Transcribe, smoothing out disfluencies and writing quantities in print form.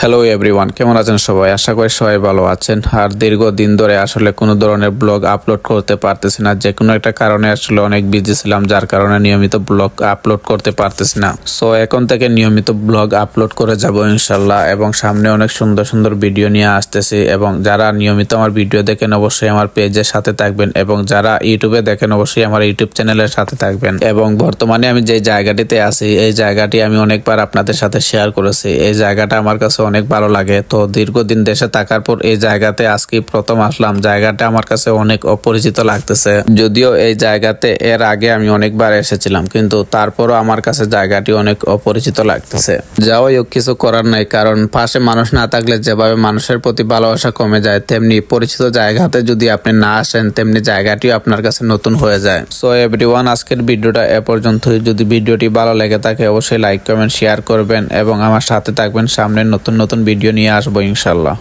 Hello everyone, কেমন আছেন সবাই? আশা করি সবাই ভালো আছেন। আর দীর্ঘদিন ধরে আসলে কোনো ধরনের ব্লগ আপলোড করতে পারতেছি না, যে কোনো একটা কারণে আসলে অনেক বিজি ছিলাম, যার কারণে নিয়মিত ব্লগ আপলোড করতে পারতেছি না। সো এখন থেকে নিয়মিত ব্লগ আপলোড করে যাব ইনশাল্লাহ, এবং সামনে অনেক সুন্দর সুন্দর ভিডিও নিয়ে আসতেছি। এবং যারা নিয়মিত আমার ভিডিও দেখেন অবশ্যই আমার পেজের সাথে থাকবেন, এবং যারা ইউটিউবে দেখেন অবশ্যই আমার ইউটিউব চ্যানেলের সাথে থাকবেন। এবং বর্তমানে আমি যে জায়গাটিতে আছি, এই জায়গাটি আমি অনেকবার আপনাদের সাথে শেয়ার করেছি। এই জায়গাটা আমার কাছে অনেক ভালো লাগে। তো দীর্ঘদিন দেশে থাকার পর এই জায়গাতে আজকে প্রথম আসলাম। জায়গাটা আমার কাছে অনেক অপরিচিত লাগতেছে, যদিও এই জায়গাতে এর আগে আমি অনেকবার এসেছিলাম, কিন্তু তারপরও আমার কাছে জায়গাটি অনেক অপরিচিত লাগতেছে। যাওয়াই হোক, কিছু করার নাই, কারণ পাশে মানুষ না থাকলে যেভাবে মানুষের প্রতি ভালোবাসা কমে যায়, তেমনি পরিচিত জায়গাতে যদি আপনি না আসেন, তেমনি জায়গাটিও আপনার কাছে নতুন হয়ে যায়। সো এভরিওয়ান, আজকের ভিডিওটা এ পর্যন্তই। যদি ভিডিওটি ভালো লেগে থাকে অবশ্যই লাইক কমেন্ট শেয়ার করবেন, এবং আমার সাথে থাকবেন। সামনে নতুন নতুন ভিডিও নিয়ে আসবো ইনশাল্লাহ।